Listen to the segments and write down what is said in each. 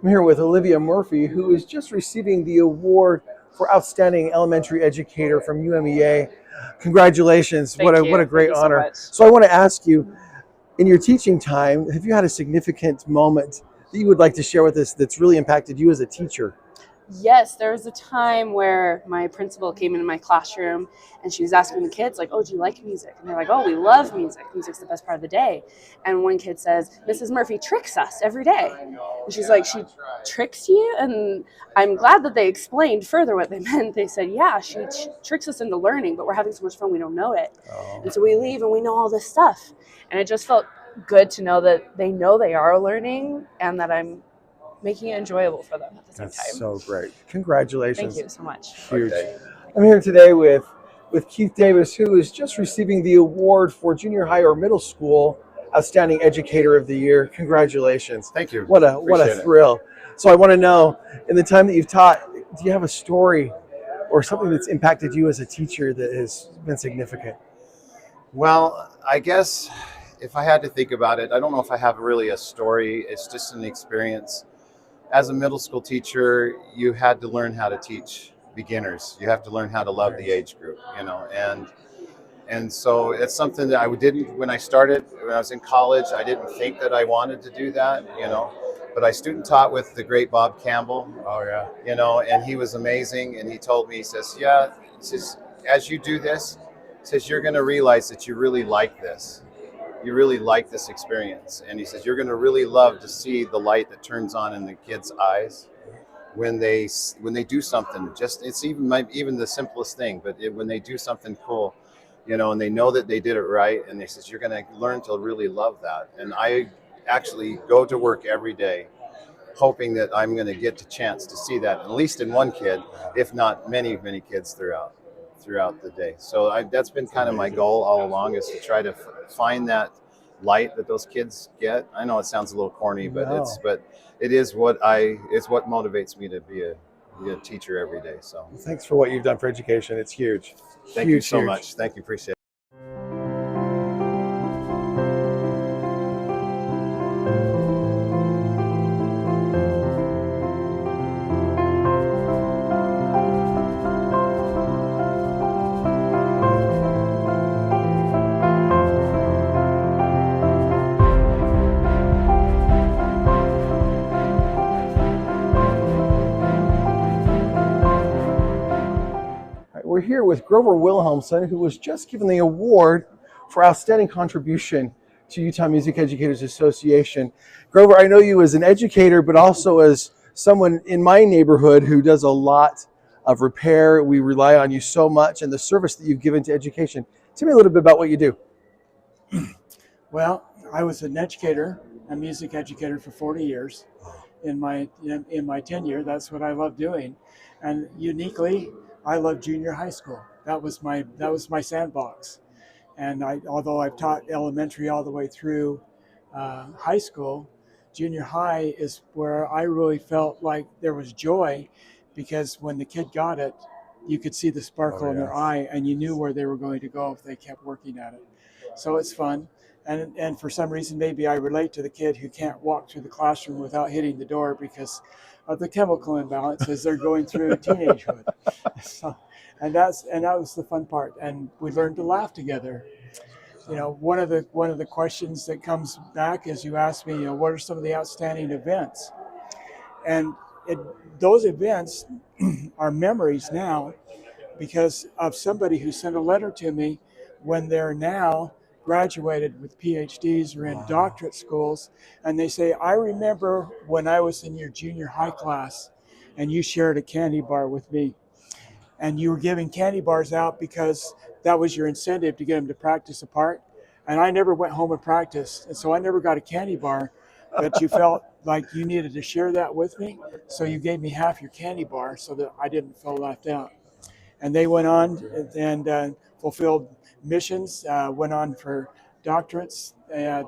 I'm here with Olivia Murphy, who is just receiving the award for Outstanding Elementary Educator from UMEA. Congratulations. Thank you. What a great Thank you honor. so much. So I want to ask you, in your teaching time, have you had a significant moment that you would like to share with us that's really impacted you as a teacher? Yes, there was a time where my principal came into my classroom and she was asking the kids, like, oh, do you like music? And they're like, oh, we love music. Music's the best part of the day. And one kid says, Mrs. Murphy tricks us every day. And she's like, she tricks you? And I'm glad that they explained further what they meant. They said, yeah, she tricks us into learning, but we're having so much fun we don't know it. Oh. And so we leave and we know all this stuff. And it just felt good to know that they know they are learning and that I'm making it enjoyable for them at the same time. That's so great. Congratulations. Thank you so much. Huge. Okay. I'm here today with Keith Davis, who is just receiving the award for junior high or middle school Outstanding Educator of the Year. Congratulations. Thank you. What a thrill. So I want to know, in the time that you've taught, do you have a story or something that's impacted you as a teacher that has been significant? Well, I guess if I had to think about it, I don't know if I have really a story. It's just an experience. As a middle school teacher, you had to learn how to teach beginners. You have to learn how to love the age group, and so it's something that I didn't, when I started, when I was in college, I didn't think that I wanted to do that, but I student taught with the great Bob Campbell. Oh yeah. And he was amazing. And he told me, he says, as you do this, he says, you're going to realize that you really like this. You really like this experience. And he says, you're going to really love to see the light that turns on in the kids' eyes when they do something. It's even the simplest thing, but when they do something cool, and they know that they did it right. And he says, you're going to learn to really love that. And I actually go to work every day hoping that I'm going to get the chance to see that, at least in one kid, if not many, many kids throughout the day. So that's been kind of my goal all along, is to try to find that light that those kids get. I know it sounds a little corny, but it's what motivates me to be a teacher every day. So thanks for what you've done for education. It's huge. Thank you so much. Thank you. Appreciate it. We're here with Grover Wilhelmsen, who was just given the award for outstanding contribution to Utah Music Educators Association. Grover, I know you as an educator, but also as someone in my neighborhood who does a lot of repair. We rely on you so much and the service that you've given to education. Tell me a little bit about what you do. Well, I was an educator, a music educator for 40 years. In my tenure, that's what I love doing. And uniquely, I love junior high school. That was my sandbox. And although I've taught elementary all the way through high school, junior high is where I really felt like there was joy, because when the kid got it, you could see the sparkle in their eye, and you knew where they were going to go if they kept working at it. So it's fun. And for some reason, maybe I relate to the kid who can't walk through the classroom without hitting the door because of the chemical imbalance as they're going through teenagehood. So, and that was the fun part. And we learned to laugh together. One of the questions that comes back is, you ask me, what are some of the outstanding events? And those events are memories now, because of somebody who sent a letter to me when they're now graduated with PhDs or in doctorate schools, and they say, I remember when I was in your junior high class and you shared a candy bar with me, and you were giving candy bars out because that was your incentive to get them to practice a part, and I never went home and practiced, and so I never got a candy bar, but you felt like you needed to share that with me, so you gave me half your candy bar so that I didn't feel left out. And they went on and fulfilled missions, went on for doctorates.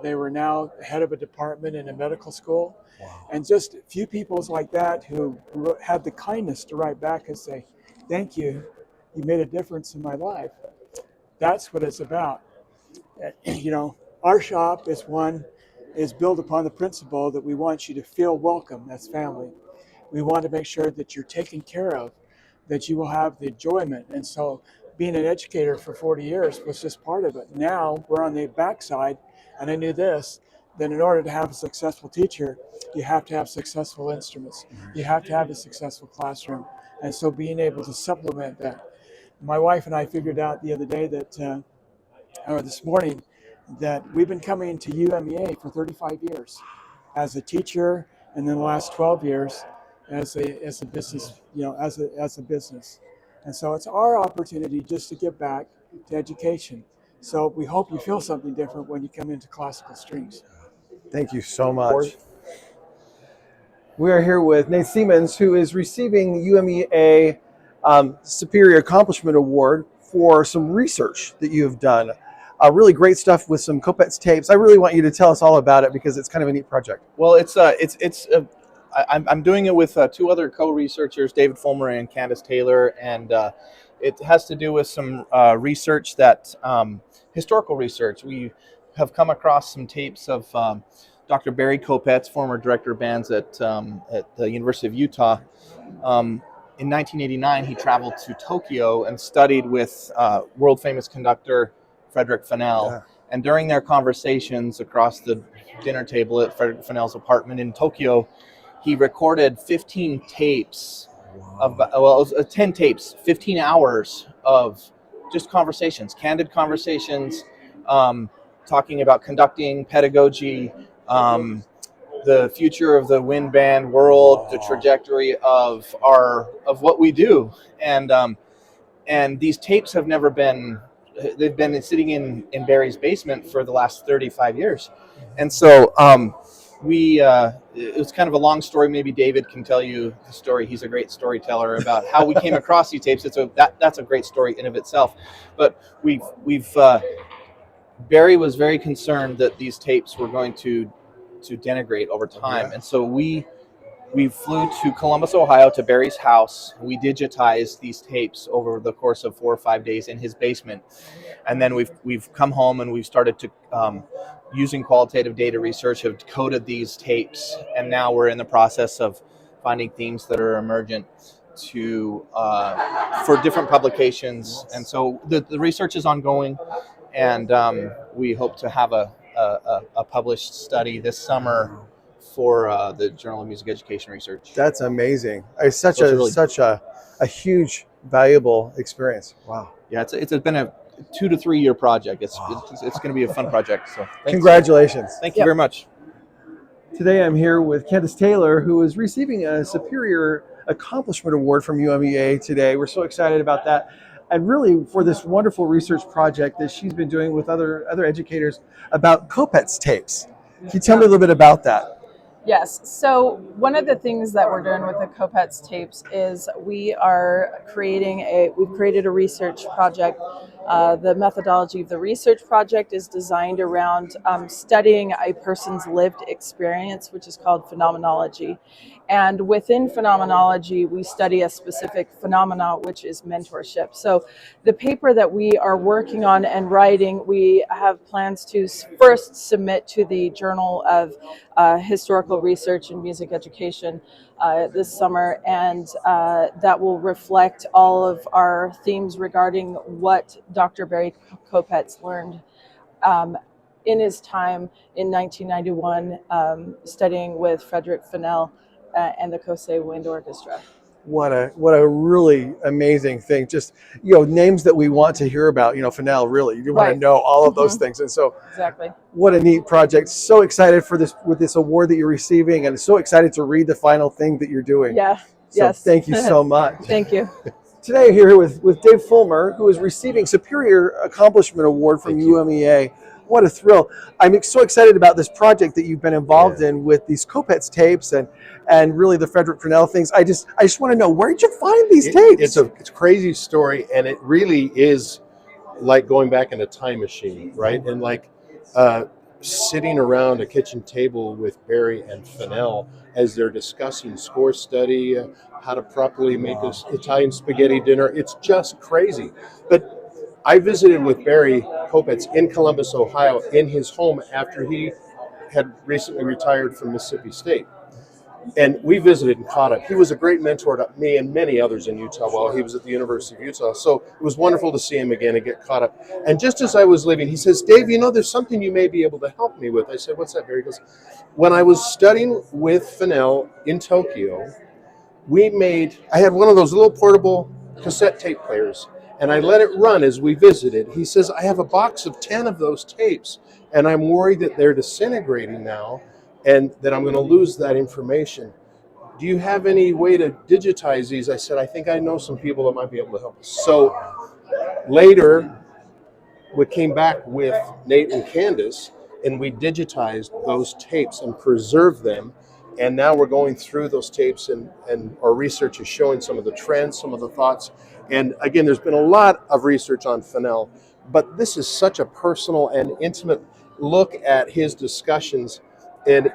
They were now head of a department in a medical school. Wow. And just a few people like that who had the kindness to write back and say, thank you, you made a difference in my life. That's what it's about. Our shop is one is built upon the principle that we want you to feel welcome as family. We want to make sure that you're taken care of, that you will have the enjoyment. And so being an educator for 40 years was just part of it. Now we're on the backside, and I knew this, that in order to have a successful teacher, you have to have successful instruments. You have to have a successful classroom. And so being able to supplement that. My wife and I figured out the other day that, or this morning, that we've been coming to UMEA for 35 years as a teacher, and then the last 12 years as a business, as a business. And so it's our opportunity just to give back to education. So we hope you feel something different when you come into classical strings. Thank you so much. We are here with Nate Seamons, who is receiving UMEA Superior Accomplishment Award for some research that you have done. Really great stuff with some Kopetz tapes. I really want you to tell us all about it because it's kind of a neat project. Well, I'm doing it with two other co-researchers, David Fullmer and Kandis Taylor, and it has to do with some research that historical research. We have come across some tapes of Dr. Barry Kopetz, former director of bands at the University of Utah. In 1989, he traveled to Tokyo and studied with world famous conductor Frederick Fennell. Yeah. And during their conversations across the dinner table at Frederick Fennell's apartment in Tokyo, he recorded 15 tapes of, well, it was 10 tapes, 15 hours of just conversations, candid conversations, talking about conducting, pedagogy, the future of the wind band world, the trajectory of what we do. And these tapes have never been, they've been sitting in Barry's basement for the last 35 years. And so it was kind of a long story. Maybe David can tell you the story. He's a great storyteller about how we came across these tapes. That's a great story in of itself. But Barry was very concerned that these tapes were going to denigrate over time. Yeah. And so we flew to Columbus, Ohio, to Barry's house. We digitized these tapes over the course of 4 or 5 days in his basement. And then we've come home and we've started to, using qualitative data research, have coded these tapes. And now we're in the process of finding themes that are emergent for different publications. And so the research is ongoing, and we hope to have a published study this summer for the Journal of Music Education Research. That's amazing. It's such a huge, valuable experience. Wow. Yeah, it's been a 2 to 3 year project. It's going to be a fun project. So congratulations. Thank you very much. Today I'm here with Kandis Taylor, who is receiving a Superior Accomplishment Award from UMEA today. We're so excited about that. And really for this wonderful research project that she's been doing with other educators about Kopetz tapes. Can you tell me a little bit about that? Yes. So one of the things that we're doing with the Kopetz tapes is we've created a research project. The methodology of the research project is designed around studying a person's lived experience, which is called phenomenology. And within phenomenology, we study a specific phenomena, which is mentorship. So the paper that we are working on and writing, we have plans to first submit to the Journal of Historical Research in Music Education this summer, and that will reflect all of our themes regarding what Dr. Barry Kopetz learned in his time in 1991 studying with Frederick Fennell and the Kosei Wind Orchestra. What a really amazing thing. Just, names that we want to hear about, Fennell, really. You want to know all of those things. And so exactly. What a neat project. So excited for this, with this award that you're receiving, and so excited to read the final thing that you're doing. Yeah. So yes. Thank you so much. Thank you. Today here with Dave Fullmer, who is receiving Superior Accomplishment Award from UMEA. What a thrill. I'm so excited about this project that you've been involved in with these Kopetz tapes and really the Frederick Fennell things. I just want to know, where did you find these tapes? It's a crazy story, and it really is like going back in a time machine, right? And like sitting around a kitchen table with Barry and Fennell as they're discussing score study, how to properly make this Italian spaghetti dinner. It's just crazy. But I visited with Barry Kopetz in Columbus, Ohio, in his home after he had recently retired from Mississippi State. And we visited and caught up. He was a great mentor to me and many others in Utah while he was at the University of Utah. So it was wonderful to see him again and get caught up. And just as I was leaving, he says, Dave, you know, there's something you may be able to help me with. I said, what's that, Barry? He goes, when I was studying with Fennell in Tokyo, I had one of those little portable cassette tape players, and I let it run as we visited. He says, I have a box of 10 of those tapes, and I'm worried that they're disintegrating now and that I'm going to lose that information. Do you have any way to digitize these? I said, I think I know some people that might be able to help us. So later, we came back with Nate and Kandis, and we digitized those tapes and preserved them. And now we're going through those tapes, and our research is showing some of the trends, some of the thoughts. And again, there's been a lot of research on Fennell, but this is such a personal and intimate look at his discussions. And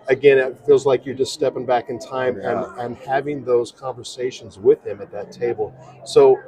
again, it feels like you're just stepping back in time and having those conversations with him at that table. So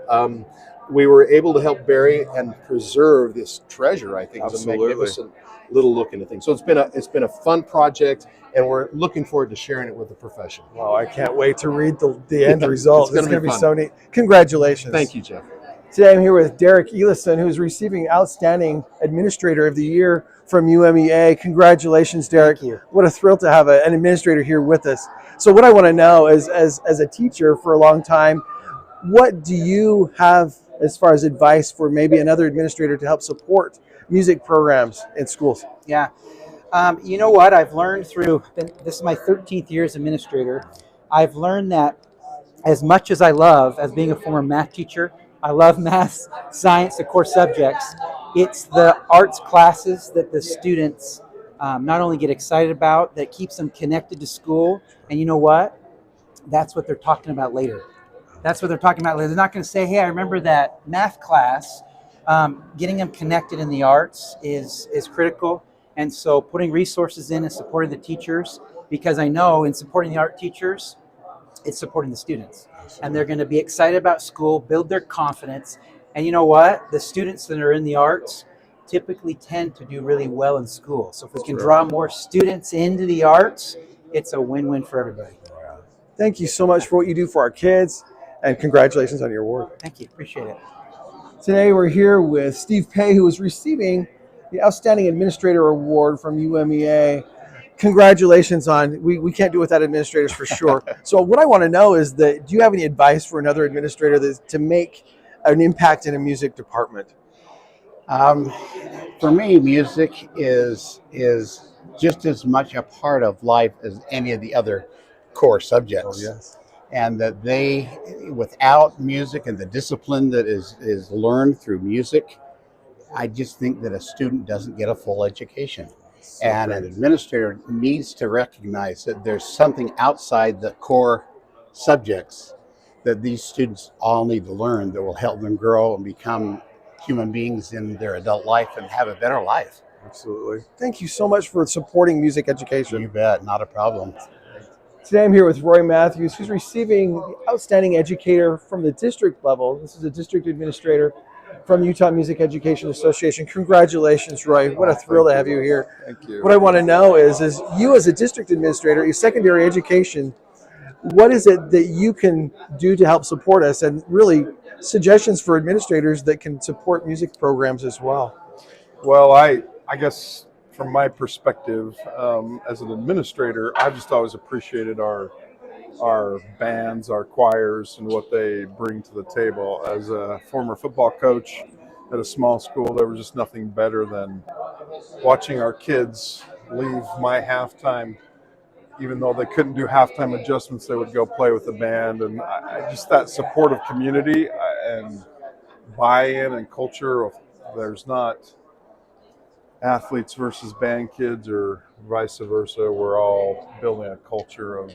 we were able to help Barry and preserve this treasure. I think is a magnificent little look into things. So it's been a fun project, and we're looking forward to sharing it with the profession. Well, I can't wait to read the end result. It's gonna be be fun. so neat. Congratulations. Thank you, Jeff. Today I'm here with Derek Elison, who's receiving Outstanding Administrator of the Year from UMEA. Congratulations, Derek. Thank you. What a thrill to have an administrator here with us. So what I want to know is, as a teacher for a long time, what do you have as far as advice for maybe another administrator to help support music programs in schools? Yeah. You know what? I've learned this is my 13th year as administrator. I've learned that as much as I love, as being a former math teacher, I love math, science, the core subjects. It's the arts classes that the students not only get excited about, that keeps them connected to school. And you know what? That's what they're talking about later. That's what they're talking about later. They're not going to say, hey, I remember that math class. Getting them connected in the arts is critical. And so putting resources in and supporting the teachers, because I know in supporting the art teachers, it's supporting the students. And they're going to be excited about school, build their confidence. And you know what? The students that are in the arts typically tend to do really well in school. So if we can draw more students into the arts, it's a win-win for everybody. Thank you so much for what you do for our kids, and congratulations on your award. Thank you. Appreciate it. Today we're here with Steve Pay, who is receiving the Outstanding Administrator Award from UMEA. Congratulations on, we can't do without administrators for sure. So what I want to know is that, do you have any advice for another administrator to make an impact in a music department? For me, music is just as much a part of life as any of the other core subjects. Oh, yes. And that without music and the discipline that is learned through music, I just think that a student doesn't get a full education. And an administrator needs to recognize that there's something outside the core subjects that these students all need to learn that will help them grow and become human beings in their adult life and have a better life. Absolutely. Thank you so much for supporting music education. You bet, not a problem. Today I'm here with Roy Matthews, who's receiving the Outstanding Educator from the district level. This is a district administrator from Utah Music Education Association. Congratulations, Roy. What a thrill to have you here. Thank you. What I want to know is you as a district administrator, your secondary education, what is it that you can do to help support us, and really suggestions for administrators that can support music programs as well? Well, I guess from my perspective, as an administrator, I've just always appreciated our bands, our choirs, and what they bring to the table. As a former football coach at a small school, there was just nothing better than watching our kids leave my halftime. Even though they couldn't do halftime adjustments, they would go play with the band. And I just that supportive community and buy-in and culture of, there's not athletes versus band kids or vice versa. We're all building a culture of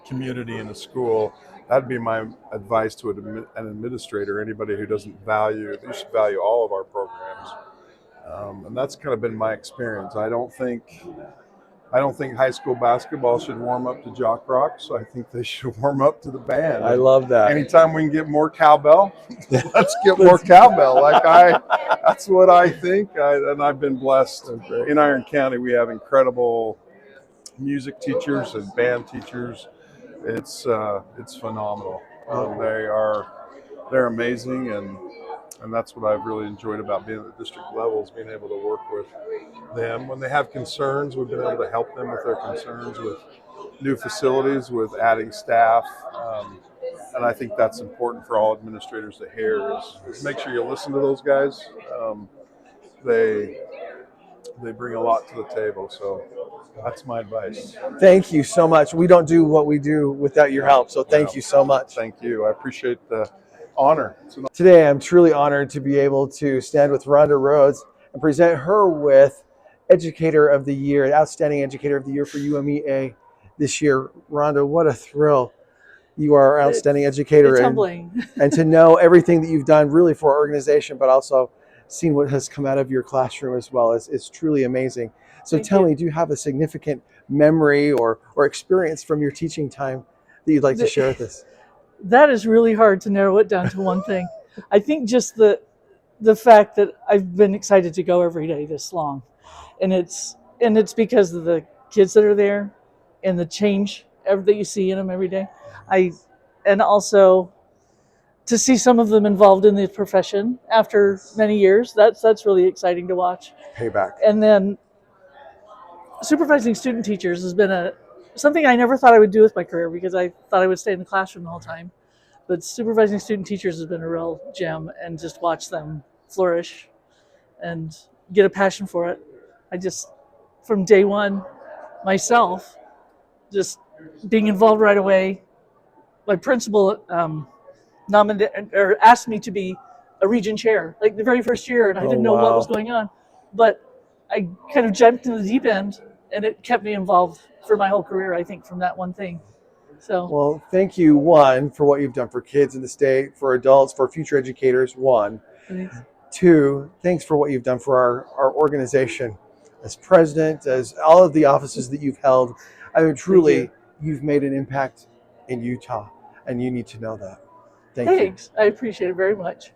community in the school. That'd be my advice to an administrator, anybody who doesn't value, they should value all of our programs. And that's kind of been my experience. I don't think I don't think high school basketball should warm up to jock rock, so I think they should warm up to the band. I love that. Anytime we can get more cowbell, let's get more cowbell. That's what I think. And I've been blessed. In Iron County, we have incredible music teachers and band teachers. It's phenomenal. They're amazing, and that's what I've really enjoyed about being at the district level, is being able to work with them. When they have concerns, we've been able to help them with their concerns with new facilities, with adding staff. And I think that's important for all administrators to hear, is make sure you listen to those guys. They bring a lot to the table, so that's my advice. Thank you so much. We don't do what we do without your help, so thank you so much. Thank you. I appreciate the honor. Today, I'm truly honored to be able to stand with Rhonda Rhodes and present her with Educator of the Year, Outstanding Educator of the Year for UMEA this year. Rhonda, what a thrill. You are our outstanding educator. It's humbling. And to know everything that you've done really for our organization, but also seen what has come out of your classroom as well, is truly amazing. So tell me, do you have a significant memory or experience from your teaching time that you'd like to share with us? That is really hard to narrow it down to one thing. I think just the fact that I've been excited to go every day this long, and it's because of the kids that are there and the change that you see in them every day. And also to see some of them involved in the profession after many years. That's really exciting to watch. Payback. And then supervising student teachers has been something I never thought I would do with my career, because I thought I would stay in the classroom the whole time. But supervising student teachers has been a real gem, and just watch them flourish and get a passion for it. From day one, myself, just being involved right away. My principal asked me to be a region chair, like the very first year, and I didn't know what was going on. But I kind of jumped in the deep end, and it kept me involved for my whole career, I think, from that one thing. So, well, thank you, one, for what you've done for kids in the state, for adults, for future educators, one. thanks. Two, thanks for what you've done for our organization as president, as all of the offices that you've held. I mean, truly, you've made an impact in Utah, and you need to know that. Thank you. Thanks. I appreciate it very much.